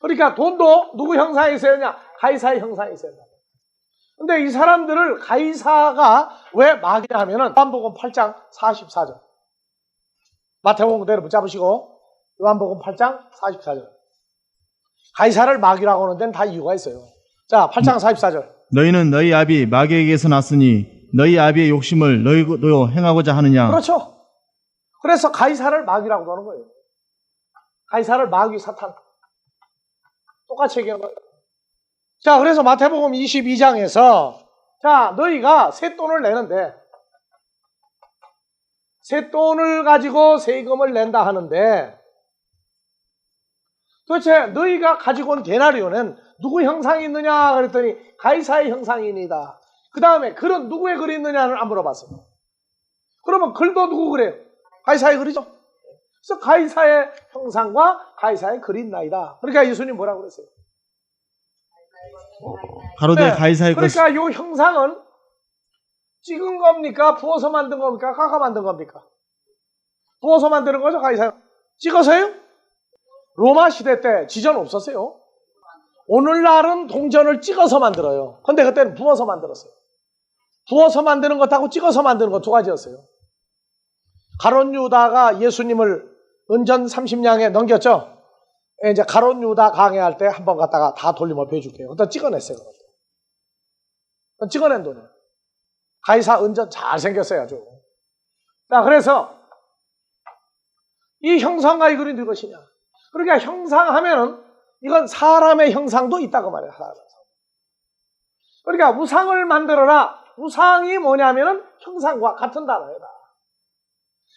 그러니까 돈도 누구 형상이 있어야 되냐? 가이사의 형상이 있어야 된다. 근데 이 사람들을 가이사가 왜 마귀냐 하면은 요한복음 8장 44절. 마태복음 그대로 붙잡으시고 요한복음 8장 44절. 가이사를 마귀라고 하는 데는 다 이유가 있어요. 자, 8장 44절. 너희는 너희 아비 마귀에게서 났으니 너희 아비의 욕심을 너희도 행하고자 하느냐. 그렇죠. 그래서 가이사를 마귀라고 하는 거예요. 가이사를 마귀 사탄. 똑같이 얘기하는 거예요. 자, 그래서 마태복음 22장에서 자, 너희가 새 돈을 내는데 새 돈을 가지고 세금을 낸다 하는데 도대체 너희가 가지고 온 데나리온은 누구 형상이 있느냐 그랬더니 가이사의 형상이니다. 그 다음에 글은 누구의 글이 있느냐는 안 물어봤어요. 그러면 글도 누구 그래요? 가이사의 글이죠. 그래서 가이사의 형상과 가이사의 글이 있나이다. 그러니까 예수님 뭐라고 그랬어요? 가로되 네. 가이사의 그러니까 이 형상은 찍은 겁니까? 부어서 만든 겁니까? 깎아 만든 겁니까? 부어서 만드는 거죠, 가이사. 찍어서요? 로마 시대 때 지전 없었어요. 오늘날은 동전을 찍어서 만들어요. 근데 그때는 부어서 만들었어요. 부어서 만드는 것하고 찍어서 만드는 것 두 가지였어요. 가롯 유다가 예수님을 은전 30냥에 넘겼죠. 이제 가롯 유다 강해할 때 한 번 갔다가 다 돌림을 해줄게요. 그때 찍어냈어요. 그건 찍어낸 돈이에요. 가이사 은전 잘 생겼어요, 아주. 자, 그래서 이 형상과 이 글이 누구 것이냐? 그러니까 형상하면은 이건 사람의 형상도 있다고 말해요. 그러니까 우상을 만들어라. 우상이 뭐냐면은 형상과 같은 단어이다.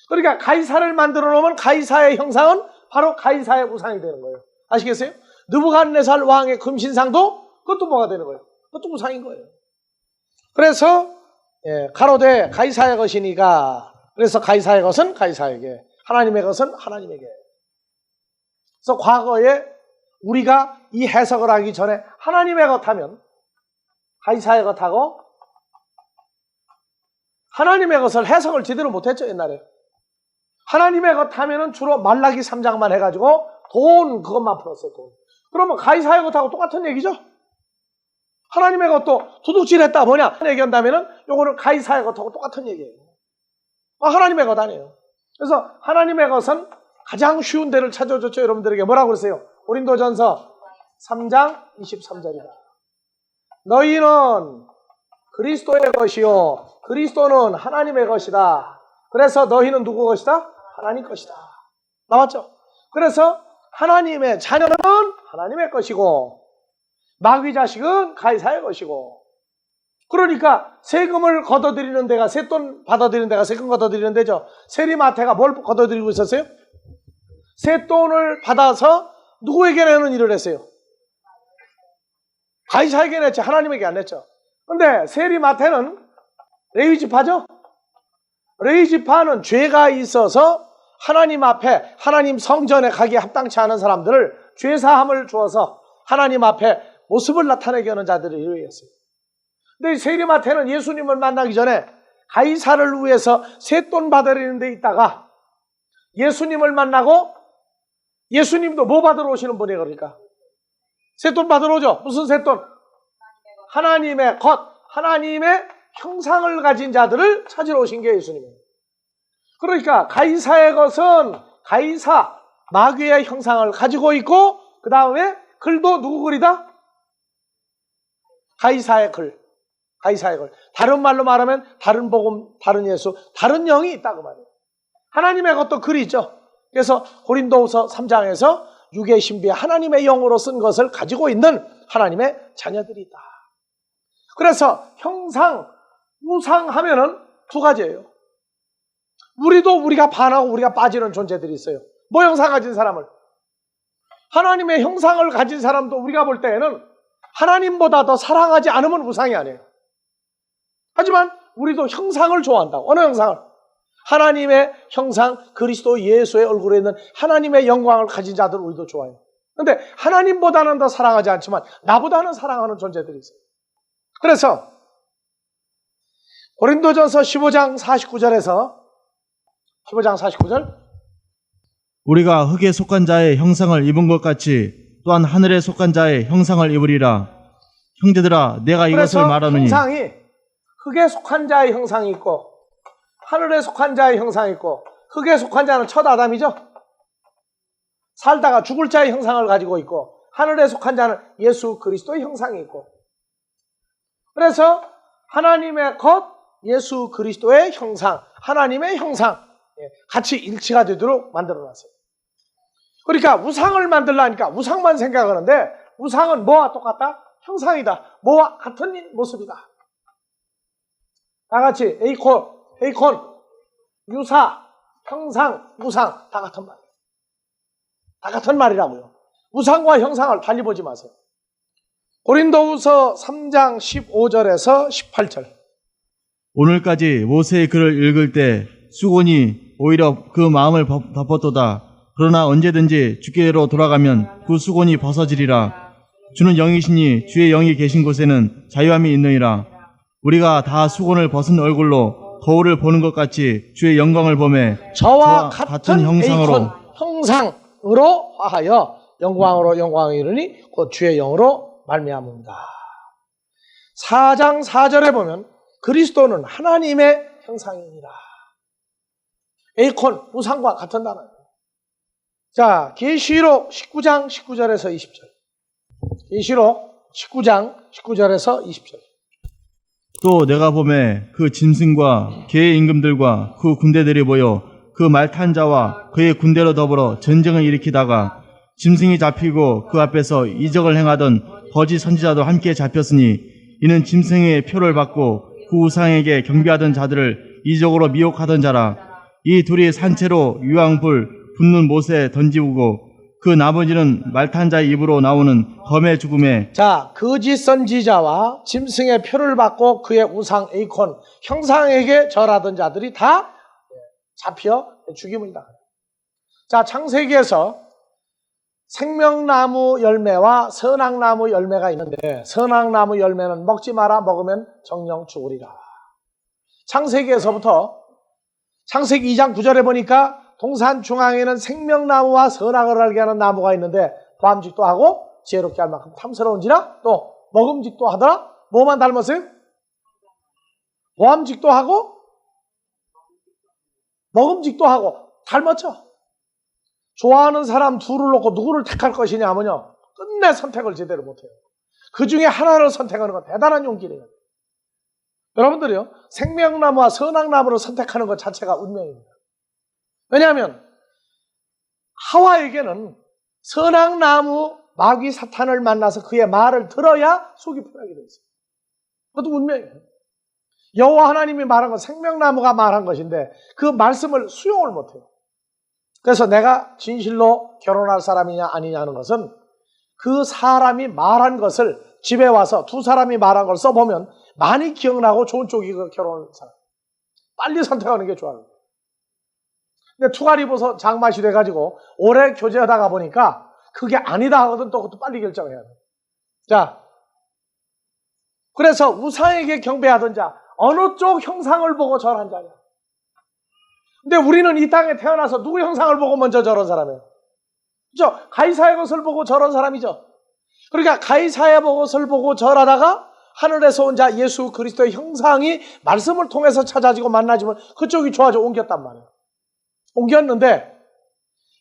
그러니까 가이사를 만들어 놓으면 가이사의 형상은 바로 가이사의 우상이 되는 거예요. 아시겠어요? 느부갓네살 왕의 금신상도 그것도 뭐가 되는 거예요? 그것도 우상인 거예요. 그래서 가로되 가이사의 것이니까 그래서 가이사의 것은 가이사에게 하나님의 것은 하나님에게. 그래서 과거에 우리가 이 해석을 하기 전에 하나님의 것하면 가이사의 것하고 하나님의 것을 해석을 제대로 못했죠, 옛날에. 하나님의 것 하면은 주로 말라기 3장만 해가지고 돈 그것만 풀었어요. 돈. 그러면 가이사의 것하고 똑같은 얘기죠. 하나님의 것도 도둑질했다 뭐냐 얘기한다면은 요거는 가이사의 것하고 똑같은 얘기예요. 하나님의 것 아니에요. 그래서 하나님의 것은 가장 쉬운 데를 찾아줬죠. 여러분들에게 뭐라고 그러세요? 고린도전서 3장 23절이다. 너희는 그리스도의 것이요 그리스도는 하나님의 것이다. 그래서 너희는 누구 것이다? 하나님 것이다. 나왔죠? 그래서 하나님의 자녀는 하나님의 것이고 마귀 자식은 가이사의 것이고, 그러니까 세금을 걷어들이는 데가, 세돈 받아들이는 데가 세금 걷어들이는 데죠. 세리마태가 뭘 걷어들이고 있었어요? 세돈을 받아서 누구에게 내는 일을 했어요? 가이사에게 냈죠. 하나님에게 안 냈죠. 근데 세리마태는 레위지파죠. 레위지파는 죄가 있어서 하나님 앞에, 하나님 성전에 가기에 합당치 않은 사람들을 죄사함을 주어서 하나님 앞에 모습을 나타내게 하는 자들을 이루었어요. 근데 이 세리마태는 예수님을 만나기 전에 가이사를 위해서 세돈 받아들이는 데 있다가 예수님을 만나고, 예수님도 뭐 받으러 오시는 분이에요? 그러니까 세돈 받으러 오죠. 무슨 세돈? 하나님의 것, 하나님의 형상을 가진 자들을 찾으러 오신 게 예수님이에요. 그러니까 가이사의 것은 가이사, 마귀의 형상을 가지고 있고, 그 다음에 글도 누구 글이다? 가이사의 글. 가이사의 글. 다른 말로 말하면 다른 복음, 다른 예수, 다른 영이 있다고 말해요. 하나님의 것도 글이 있죠. 그래서 고린도후서 3장에서 육의 신비에 하나님의 영으로 쓴 것을 가지고 있는 하나님의 자녀들이 있다. 그래서 형상, 우상 하면은 두 가지예요. 우리가 반하고 우리가 빠지는 존재들이 있어요. 뭐 형상 가진 사람을? 하나님의 형상을 가진 사람도 우리가 볼 때에는 하나님보다 더 사랑하지 않으면 우상이 아니에요. 하지만 우리도 형상을 좋아한다고. 어느 형상을? 하나님의 형상, 그리스도 예수의 얼굴에 있는 하나님의 영광을 가진 자들 우리도 좋아해요. 그런데 하나님보다는 더 사랑하지 않지만 나보다는 사랑하는 존재들이 있어요. 그래서 고린도전서 15장 49절에서 15장 49절, 우리가 흙에 속한 자의 형상을 입은 것 같이 또한 하늘에 속한 자의 형상을 입으리라. 형제들아, 내가 이것을 말하느니, 형상이 흙에 속한 자의 형상이 있고 하늘에 속한 자의 형상이 있고, 흙에 속한 자는 첫 아담이죠. 살다가 죽을 자의 형상을 가지고 있고, 하늘에 속한 자는 예수 그리스도의 형상이 있고, 그래서 하나님의 것, 예수 그리스도의 형상, 하나님의 형상 같이 일치가 되도록 만들어놨어요. 그러니까 우상을 만들라니까 우상만 생각하는데, 우상은 뭐와 똑같다? 형상이다. 뭐와 같은 모습이다. 다 같이 에이콘, 유사, 형상, 우상 다 같은 말이에요. 다 같은 말이라고요. 우상과 형상을 달리 보지 마세요. 고린도후서 3장 15절에서 18절. 오늘까지 모세의 글을 읽을 때 수곤이 오히려 그 마음을 덮었도다. 그러나 언제든지 주께로 돌아가면 그 수곤이 벗어지리라. 주는 영이시니 주의 영이 계신 곳에는 자유함이 있느니라. 우리가 다 수곤을 벗은 얼굴로 거울을 보는 것 같이 주의 영광을 보매 저와 같은 형상으로 형상으로 화하여 영광으로 영광이 이르니 곧 주의 영으로 말미암습니다. 4장 4절에 보면 그리스도는 하나님의 형상이니라. 에이콘, 우상과 같은 단어예요. 자, 계시록 19장 19절에서 20절. 계시록 19장 19절에서 20절. 또 내가 보매 그 짐승과 그의 임금들과 그 군대들이 모여 그 말 탄 자와 그의 군대로 더불어 전쟁을 일으키다가 짐승이 잡히고 그 앞에서 이적을 행하던 거짓 선지자도 함께 잡혔으니 이는 짐승의 표를 받고 그 우상에게 경배하던 자들을 이적으로 미혹하던 자라. 이 둘이 산채로 유황불 붙는 못에 던지우고 그 나머지는 말탄 자의 입으로 나오는 검의 죽음에. 자, 거짓 선지자와 짐승의 표를 받고 그의 우상 에이콘 형상에게 절하던 자들이 다 잡혀 죽임을 당합니다. 자, 창세기에서 생명나무 열매와 선악나무 열매가 있는데, 선악나무 열매는 먹지 마라, 먹으면 정령 죽으리라. 창세기에서부터 창세기 2장 9절에 보니까 동산 중앙에는 생명나무와 선악을 알게 하는 나무가 있는데 보암직도 하고 지혜롭게 할 만큼 탐스러운지라 또 먹음직도 하더라. 뭐만 닮았어요? 보암직도 하고 먹음직도 하고 닮았죠. 좋아하는 사람 둘을 놓고 누구를 택할 것이냐 하면요, 끝내 선택을 제대로 못해요. 그 중에 하나를 선택하는 건 대단한 용기래요. 여러분들이요, 생명나무와 선악나무를 선택하는 것 자체가 운명입니다. 왜냐하면 하와에게는 선악나무 마귀 사탄을 만나서 그의 말을 들어야 속이 편하게 되어 있어요. 그것도 운명이에요. 여호와 하나님이 말한 건 생명나무가 말한 것인데 그 말씀을 수용을 못해요. 그래서 내가 진실로 결혼할 사람이냐 아니냐 하는 것은 그 사람이 말한 것을 집에 와서 두 사람이 말한 걸 써보면 많이 기억나고 좋은 쪽이 그 결혼을 사람. 빨리 선택하는 게 좋아요. 근데 투가리버섯 장맛이 돼가지고 오래 교제하다가 보니까 그게 아니다 하거든. 또 그것도 빨리 결정해야 돼. 자, 그래서 우상에게 경배하던 자, 어느 쪽 형상을 보고 절한 자냐. 근데 우리는 이 땅에 태어나서 누구 형상을 보고 먼저 절한 사람이에요? 그죠? 가이사의 것을 보고 절한 사람이죠. 그러니까 가이사의 것을 보고 절하다가 하늘에서 온 자 예수 그리스도의 형상이 말씀을 통해서 찾아지고 만나지면 그쪽이 좋아져 옮겼단 말이에요. 옮겼는데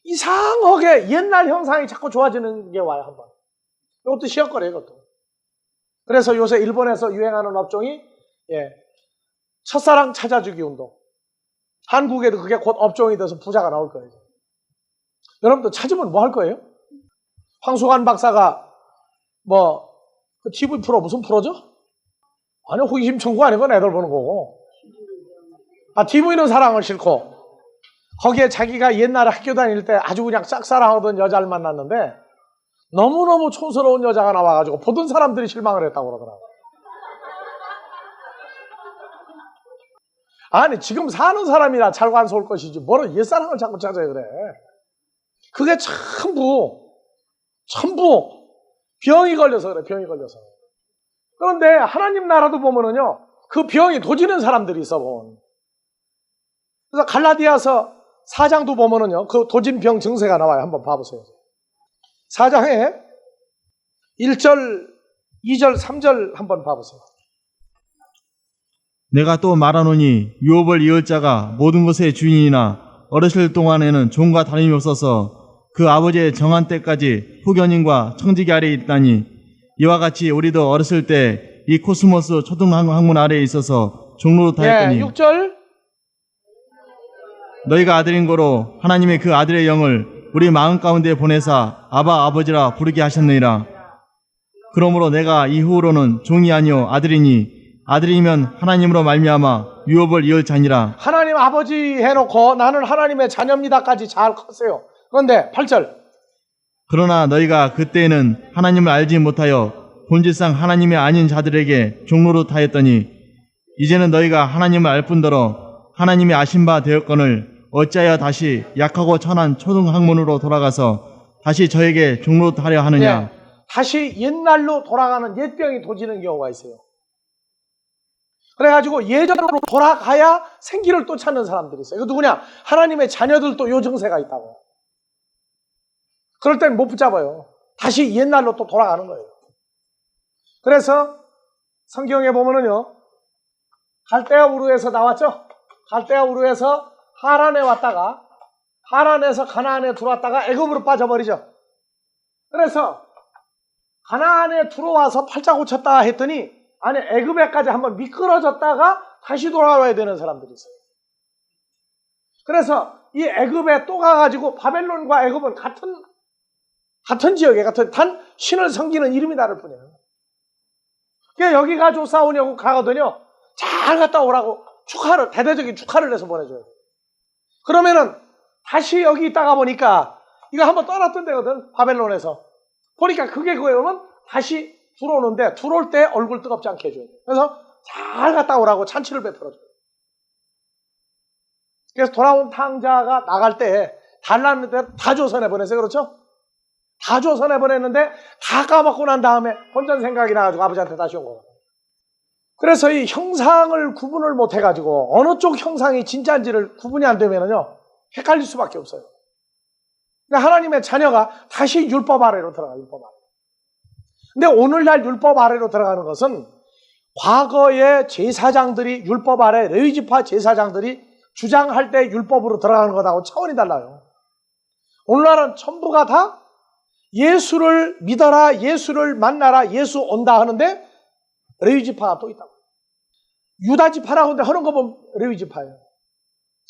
이상하게 옛날 형상이 자꾸 좋아지는 게 와요, 한번. 이것도 시험거리예요, 이것도. 그래서 요새 일본에서 유행하는 업종이 첫사랑 찾아주기 운동. 한국에도 그게 곧 업종이 돼서 부자가 나올 거예요. 여러분도 찾으면 뭐 할 거예요? 황수관 박사가 그 TV 프로 무슨 프로죠? 아니, 호기심 천국 아니고 애들 보는 거고. TV는 사랑을 싫고 거기에 자기가 옛날에 학교 다닐 때 아주 그냥 짝사랑하던 여자를 만났는데 너무너무 촌스러운 여자가 나와가지고 보던 사람들이 실망을 했다고 그러더라고요. 아니, 지금 사는 사람이나 잘관서올 것이지 뭐로 옛사랑을 자꾸 찾아야 그래. 그게 전부 병이 걸려서 그래. 병이 걸려서. 그런데 하나님 나라도 보면은요, 그 병이 도지는 사람들이 있어 보면. 그래서 갈라디아서 4장도 보면은요, 그 도진 병 증세가 나와요. 한번 봐보세요. 4장에 1절, 2절, 3절 한번 봐보세요. 내가 또 말하노니 유업을 이을 자가 모든 것의 주인이나 어르실 동안에는 종과 다름이 없어서 그 아버지의 정한 때까지 후견인과 청지기 아래에 있다니, 이와 같이 우리도 어렸을 때 이 코스모스 초등학문 아래에 있어서 종로로 다했더니 6절 너희가 아들인 거로 하나님의 그 아들의 영을 우리 마음 가운데 보내사 아바 아버지라 부르게 하셨느니라. 그러므로 내가 이후로는 종이 아니요 아들이니 아들이면 하나님으로 말미암아 유업을 이을 자니라. 하나님 아버지 해놓고 나는 하나님의 자녀입니다까지 잘 컸어요. 그런데 8절 그러나 너희가 그때에는 하나님을 알지 못하여 본질상 하나님이 아닌 자들에게 종로로 타였더니 이제는 너희가 하나님을 알 뿐더러 하나님이 아신 바 되었거늘 어찌하여 다시 약하고 천한 초등학문으로 돌아가서 다시 저에게 종로로 타려 하느냐. 다시 옛날로 돌아가는 옛병이 도지는 경우가 있어요. 그래가지고 예전으로 돌아가야 생기를 또 찾는 사람들이 있어요. 이거 누구냐? 하나님의 자녀들도 요 증세가 있다고. 그럴 땐 못 붙잡아요. 다시 옛날로 또 돌아가는 거예요. 그래서 성경에 보면은요, 갈대아 우르에서 나왔죠? 갈대아 우르에서 하란에 왔다가 하란에서 가나안에 들어왔다가 애굽으로 빠져버리죠. 그래서 가나안에 들어와서 팔자 고쳤다 했더니 아니, 애굽에까지 한번 미끄러졌다가 다시 돌아와야 되는 사람들이 있어요. 그래서 이 애굽에 또 가가지고 바벨론과 애굽은 같은 지역에 단 신을 섬기는 이름이 다를 뿐이에요. 그러니까 여기 가지고 싸우냐고 가거든요. 잘 갔다 오라고 대대적인 축하를 해서 보내줘요. 그러면은 다시 여기 있다가 보니까 이거 한번 떠났던 데거든, 바벨론에서. 보니까 그게 그거면 다시 들어오는데 들어올 때 얼굴 뜨겁지 않게 해줘요. 그래서 잘 갔다 오라고 찬치를 베풀어줘요. 그래서 돌아온 탕자가 나갈 때 달랐는데 다 조선에 보내세요. 그렇죠? 다 조선에 보냈는데 다 까먹고 난 다음에 본전 생각이 나가지고 아버지한테 다시 온 거예요. 그래서 이 형상을 구분을 못 해가지고 어느 쪽 형상이 진짜인지를 구분이 안 되면은요, 헷갈릴 수밖에 없어요. 근데 하나님의 자녀가 다시 율법 아래로 들어가요. 율법 아래. 근데 오늘날 율법 아래로 들어가는 것은 과거의 제사장들이 율법 아래 레위지파 제사장들이 주장할 때 율법으로 들어가는 것하고 차원이 달라요. 오늘날은 전부가 다 예수를 믿어라, 예수를 만나라, 예수 온다 하는데 레위지파가 또 있다고. 유다지파라고 하는데 하는 거 보면 레위지파예요.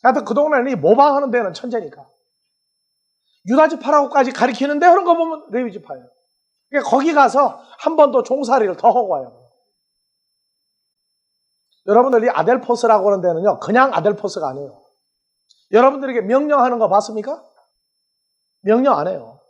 하여튼 그 동네는 모방하는 데는 천재니까. 유다지파라고까지 가리키는데 하는 거 보면 레위지파예요. 그러니까 거기 가서 한 번 더 종살이를 더 하고 와요. 여러분들이 아델포스라고 하는 데는요, 그냥 아델포스가 아니에요. 여러분들에게 명령하는 거 봤습니까? 명령 안 해요.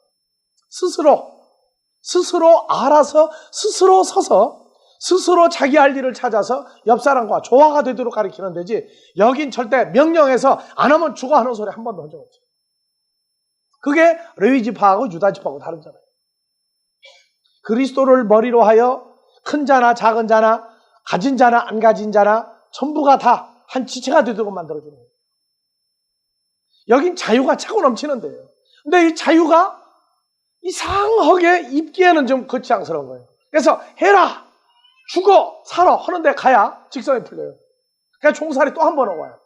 스스로 알아서, 스스로 서서, 스스로 자기 할 일을 찾아서 옆 사람과 조화가 되도록 가르치는 데지, 여긴 절대 명령해서 안 하면 죽어 하는 소리 한 번도 한 적 없어요. 그게 레위지파하고 유다지파하고 다르잖아요. 그리스도를 머리로 하여 큰 자나 작은 자나 가진 자나 안 가진 자나 전부가 다 한 지체가 되도록 만들어주는 거예요. 여긴 자유가 차고 넘치는 데예요. 근데 이 자유가 이상하게 입기에는 좀 거창스러운 거예요. 그래서 해라, 죽어, 살아 하는데 가야 직성이 풀려요. 그러니까 종살이 또 한 번 오고 와요.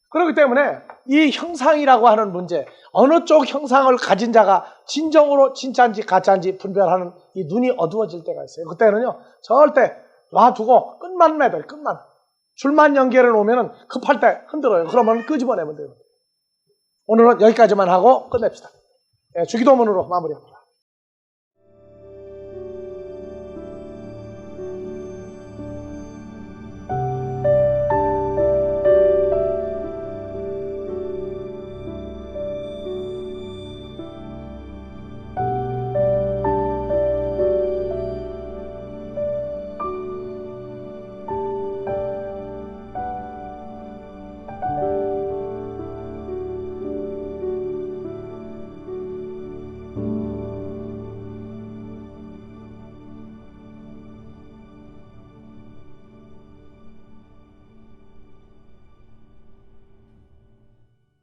그렇기 때문에 이 형상이라고 하는 문제, 어느 쪽 형상을 가진 자가 진정으로 진짜인지 가짜인지 분별하는 이 눈이 어두워질 때가 있어요. 그때는요, 절대 놔두고 끝만 매들, 끝만. 줄만 연결해 놓으면 급할 때 흔들어요. 그러면 끄집어내면 돼요. 오늘은 여기까지만 하고 끝냅시다. 주기도문으로 마무리합니다.